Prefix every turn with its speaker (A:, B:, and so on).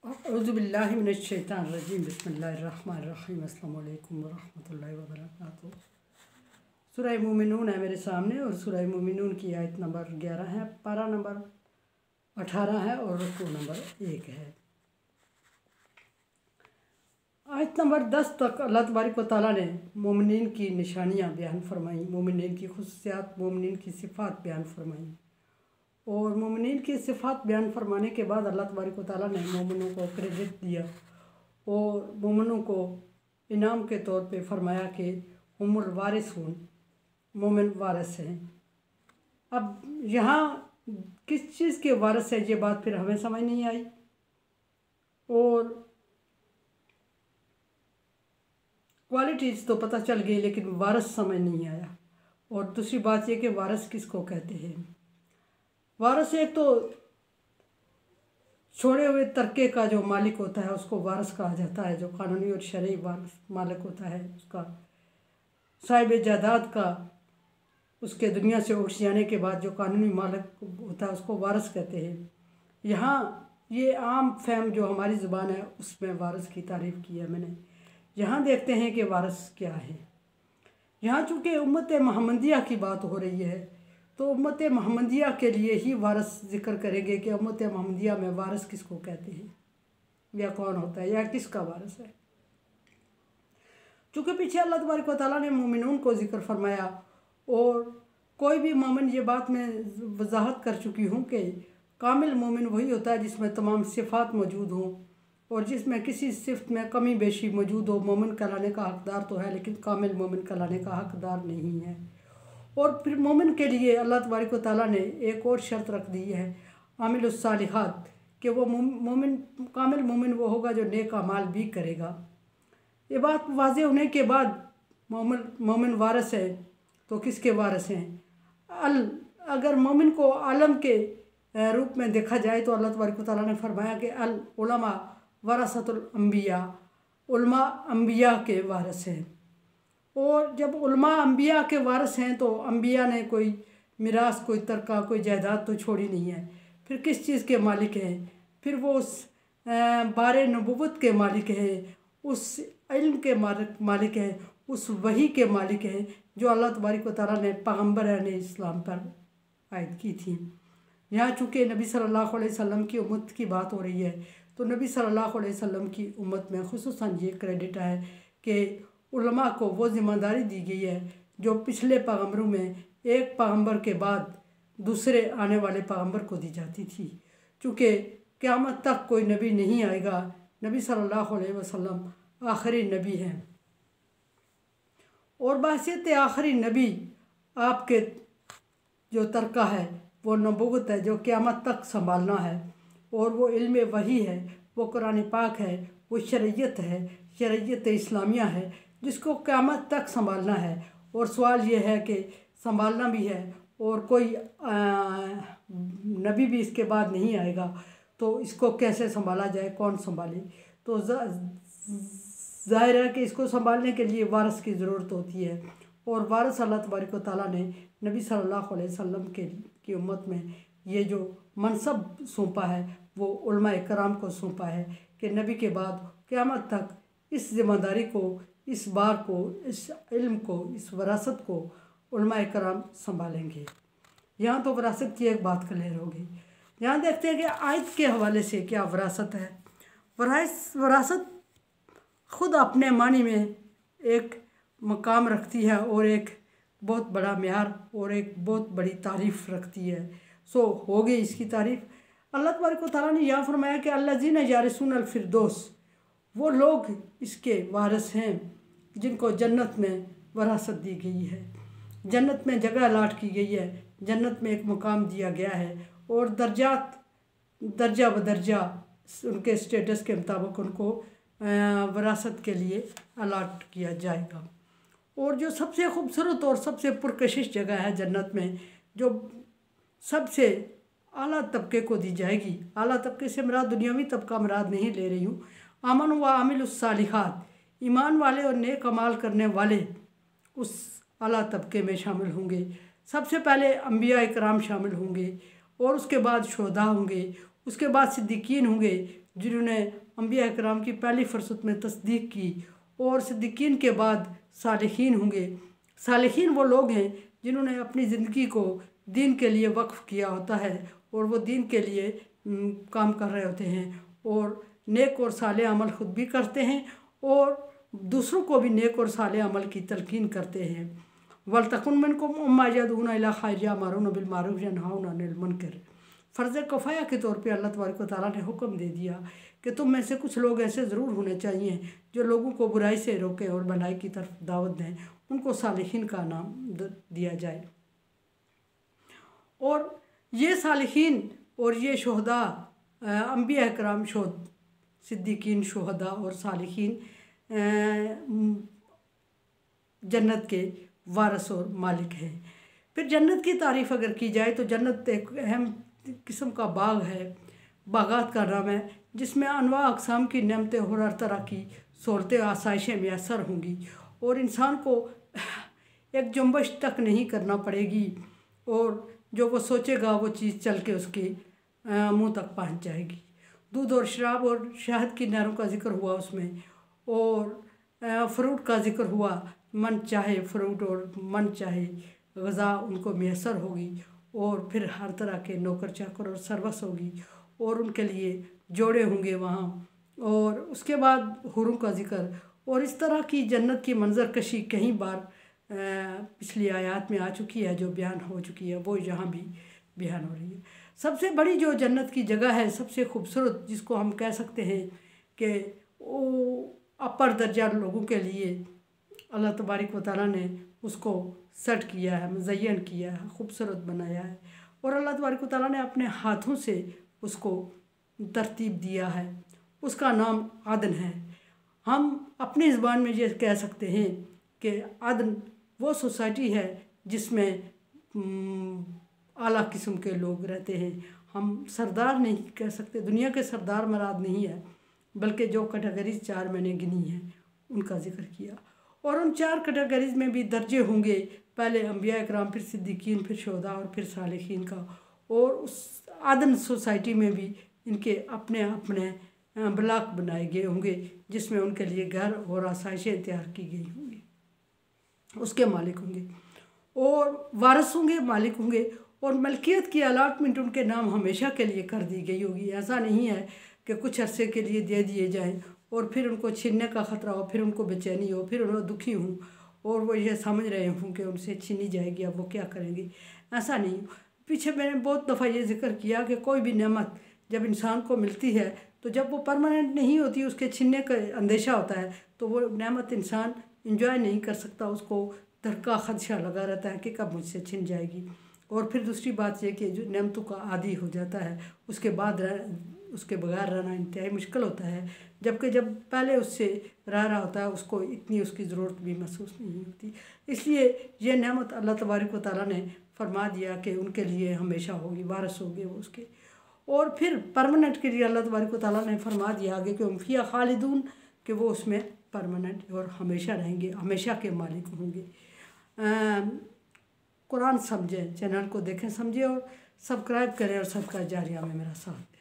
A: औज़ुबिल्लाहि मिनश्शैतानिर्रजीम बिस्मिल्लाहिर्रहमानिर्रहीम अस्सलामु अलैकुम वरहमतुल्लाहि वबरकातुहू। सूरह मोमिनून है मेरे सामने और सूरह मोमिनून की आयत नंबर 11 है, पारा नंबर 18 है और रुकू नंबर 1 है। आयत नंबर 10 तक अल्लाह तबारक व तआला ने मोमिनीन की निशानियाँ बयान फरमाई, मोमिनीन की खुसूसियात, मोमिनीन की सिफ़ात बयान फरमाई। और मोमिनीन की सिफ़ात बयान फरमाने के बाद अल्लाह तबारक व तआला ने मोमिनों को क्रेडिट दिया और मोमिनों को इनाम के तौर पे फरमाया कि हुमुल वारिसून, मोमिन वारिस हैं। अब यहाँ किस चीज़ के वारिस है, ये बात फिर हमें समझ नहीं आई और क्वालिटीज़ तो पता चल गई लेकिन वारिस समझ नहीं आया। और दूसरी बात ये कि वारिस किसको कहते हैं। वारिस एक तो छोड़े हुए तरके का जो मालिक होता है उसको वारिस कहा जाता है, जो कानूनी और शरई वारिस मालिक होता है, उसका साहिब जायदाद का उसके दुनिया से उठ जाने के बाद जो कानूनी मालिक होता है उसको वारिस कहते हैं। यहाँ ये आम फहम जो हमारी ज़ुबान है उसमें वारिस की तारीफ़ की है मैंने। यहाँ देखते हैं कि वारिस क्या है। यहाँ चूँकि उम्मत मोहम्मदिया की बात हो रही है तो उम्मत मोहम्मदिया के लिए ही वारिस ज़िक्र करेंगे कि उम्मत मोहम्मदिया में वारिस किसको कहते हैं या कौन होता है या किसका वारिस है। चूँकि पीछे अल्लाह तबारक व तआला ने मोमिनून को ज़िक्र फरमाया और कोई भी मोमिन, ये बात मैं वजाहत कर चुकी हूँ कि कामिल मोमिन वही होता है जिसमें तमाम सिफ़ात मौजूद हों और जिसमें किसी सिफ़त में कमी बेशी मौजूद हो। मोमिन कहलाने का हकदार तो है लेकिन कामिल मोमिन कहलाने का हकदार नहीं है। और फिर मोमिन के लिए अल्लाह तबारक व तआला ने एक और शर्त रख दी है, आमिलुस सालिहात, कि वो मोमिन कामिल मोमिन वो होगा जो नेक अमाल भी करेगा। ये बात वाज़ेह होने के बाद मोमिन वारिस है तो किसके वारिस हैं। अगर मोमिन को आलम के रूप में देखा जाए तो अल्लाह तबारक व तआला ने फरमाया कि अल उलमा वरसतुल अंबिया, उलमा अंबिया के वारिस हैं। और जब उलमा अंबिया के वारिस हैं तो अंबिया ने कोई मिरास, कोई तरका, कोई जायदाद तो छोड़ी नहीं है। फिर किस चीज़ के मालिक हैं? फिर वो उस बारे नबुव्वत के मालिक हैं, उस इल्म के मालिक हैं, उस वही के मालिक हैं जो अल्लाह तबारक व तआला ने पैगम्बर इस्लाम पर आयद की थी। यहाँ चूँकि नबी सल्लल्लाहु अलैहि वसल्लम की उम्मत की बात हो रही है तो नबी सल्लल्लाहु अलैहि वसल्लम की उम्मत में खुसूसन ये क्रेडिट है कि उलमा को वो ज़िम्मेदारी दी गई है जो पिछले पैगम्बरों में एक पैगम्बर के बाद दूसरे आने वाले पैगम्बर को दी जाती थी। चूँकि क़यामत तक कोई नबी नहीं आएगा, नबी सल्लल्लाहु अलैहि वसल्लम आखिरी नबी हैं और बहैसियत आखिरी नबी आपके जो तरका है वो नबुव्वत है जो क़यामत तक संभालना है और वो इल्म वही है, वो कुरान पाक है, वो शरीयत है, शरीयत इस्लामिया है जिसको क़यामत तक संभालना है। और सवाल ये है कि संभालना भी है और कोई नबी भी इसके बाद नहीं आएगा तो इसको कैसे संभाला जाए, कौन संभाले। तो ज़ाहिर है कि इसको संभालने के लिए वारिस की ज़रूरत होती है और वारिस अल्लाह तबारक व तआला ने नबी सल्लल्लाहु अलैहि वसल्लम की उम्मत में ये जो मनसब सौंपा है वो उलमाए कराम को सौंपा है कि नबी के बाद क़यामत तक इस ज़िम्मेदारी को, इस बार को, इस इल्म को, इस विरासत को उलमाए कराम संभालेंगे। यहाँ तो विरासत की एक बात क्लियर होगी। यहाँ देखते हैं कि आयत के हवाले से क्या विरासत है। विरासत ख़ुद अपने मानी में एक मकाम रखती है और एक बहुत बड़ा म्यार और एक बहुत बड़ी तारीफ़ रखती है। सो हो गई इसकी तारीफ़। अल्लाह तबारक व तआला ने यहाँ फरमाया कि अल्लज़ीना यारिसूनल फिरदौस, वो लोग इसके वारिस हैं जिनको जन्नत में वरासत दी गई है, जन्नत में जगह अलाट की गई है, जन्नत में एक मुकाम दिया गया है और दर्जा बदर्जा उनके स्टेटस के मुताबिक उनको वरासत के लिए अलाट किया जाएगा। और जो सबसे खूबसूरत और सबसे पुरकशिश जगह है जन्नत में, जो सबसे आला तबके को दी जाएगी, आला तबके से मुराद दुनियावी तबका मुराद नहीं ले रही हूँ, आमन व आमिलुस सालिहात, ईमान वाले और नेक अमाल करने वाले उस आला तबके में शामिल होंगे। सबसे पहले अंबिया इकराम शामिल होंगे और उसके बाद शुहदा होंगे, उसके बाद सिद्दीकीन होंगे जिन्होंने अंबिया कराम की पहली फुर्सत में तस्दीक की, और सिद्दीकीन के बाद सालिहीन होंगे। सालिहीन वो लोग हैं जिन्होंने अपनी ज़िंदगी को दीन के लिए वक्फ किया होता है और वो दीन के लिए काम कर रहे होते हैं और नेक और साले अमल खुद भी करते हैं और दूसरों को भी नेक और साले अमल की तलकीन करते हैं। वलतकुन मिनकुम उम्मा यदऊना इला खैर यअमुरूना बिल मारूफ व यनहौना अनिल मुनकर। फ़र्ज़ कफ़ाया के तौर पे अल्लाह तबारक व तआला ने हुक्म दे दिया कि तुम में से कुछ लोग ऐसे ज़रूर होने चाहिए जो लोगों को बुराई से रोकें और भलाई की तरफ दावत दें, उनको सालिहीन का नाम दिया जाए। और ये सालिहीन और ये शुहदा अंबिया कराम सिद्दीकीन शुहदा और सालिहीन जन्नत के वारिस और मालिक हैं। फिर जन्नत की तारीफ़ अगर की जाए तो जन्नत एक अहम किस्म का बाग है, बागात का नाम है, जिसमें अनवा अक़साम की नेमतें और हर तरह की सहूलतें आसाइशें मैसर होंगी और इंसान को एक जुम्बश तक नहीं करना पड़ेगी और जो वो सोचेगा वो चीज़ चल के उसके मुंह तक पहुंच जाएगी। दूध और शराब और शहद की नहरों का जिक्र हुआ उसमें, और फ्रूट का जिक्र हुआ, मन चाहे फ्रूट और मन चाहे ग़ज़ा उनको मैसर होगी, और फिर हर तरह के नौकर चाकर और सर्वस होगी और उनके लिए जोड़े होंगे वहाँ, और उसके बाद हुरों का जिक्र। और इस तरह की जन्नत की मंजर कशी कई बार पिछली आयत में आ चुकी है, जो बयान हो चुकी है, वो यहाँ भी बयान हो रही है। सबसे बड़ी जो जन्नत की जगह है, सबसे खूबसूरत, जिसको हम कह सकते हैं कि वो अपर दर्जा लोगों के लिए अल्लाह तबारक व तआला ने उसको सेट किया है, मुज़य्यन किया है, खूबसूरत बनाया है, और अल्लाह तबारक व तआला ने अपने हाथों से उसको तरतीब दिया है। उसका नाम आदन है। हम अपनी ज़बान में ये कह सकते हैं कि आदन वो सोसाइटी है जिसमें आला किस्म के लोग रहते हैं। हम सरदार नहीं कह सकते, दुनिया के सरदार मराद नहीं है, बल्कि जो कैटेगरीज 4 मैंने गिनी हैं उनका जिक्र किया। और उन 4 कैटेगरीज में भी दर्जे होंगे, पहले अंबिया कराम, फिर सिद्दीकीन, फिर शुहदा और फिर सालिहीन का। और उस आदन सोसाइटी में भी इनके अपने अपने ब्लॉक बनाए गए होंगे जिसमें उनके लिए घर और आसाइशें तैयार की गई होंगी। उसके मालिक होंगे और वारिस होंगे, मालिक होंगे, और मलकियत की अलाटमेंट उनके नाम हमेशा के लिए कर दी गई होगी। ऐसा नहीं है कि कुछ अरसे के लिए दे दिए जाएं और फिर उनको छीनने का ख़तरा हो, फिर उनको बेचैनी हो, फिर उन्हें दुखी हूँ और वो ये समझ रहे हों कि उनसे छीनी जाएगी, अब वो क्या करेंगे। ऐसा नहीं। पीछे मैंने बहुत दफ़ा ये जिक्र किया कि कोई भी नेमत जब इंसान को मिलती है तो जब वो परमानेंट नहीं होती, उसके छीनने का अंदेशा होता है, तो वो नेमत इंसान इंजॉय नहीं कर सकता, उसको डर का खदशा लगा रहता है कि कब मुझसे छिन जाएगी। और फिर दूसरी बात ये कि जो नेमतों का आदी हो जाता है उसके बाद उसके बगैर रहना इंतहाई मुश्किल होता है, जबकि जब पहले उससे रह रहा होता है उसको इतनी उसकी ज़रूरत भी महसूस नहीं होती। इसलिए ये नेमत अल्लाह तबारक व तआला ने फरमा दिया कि उनके लिए हमेशा होगी, वारिस होंगे वो उसके। और फिर परमानेंट के लिए अल्लाह तबारक व तआला ने फरमा दिया आगे कि हम फ़ीहा खालिदून, कि वो उसमें परमानेंट और हमेशा रहेंगे, हमेशा के मालिक होंगे। कुरान समझें, चैनल को देखें, समझें और सब्सक्राइब करें और सबका जारिया में मेरा साथ दें।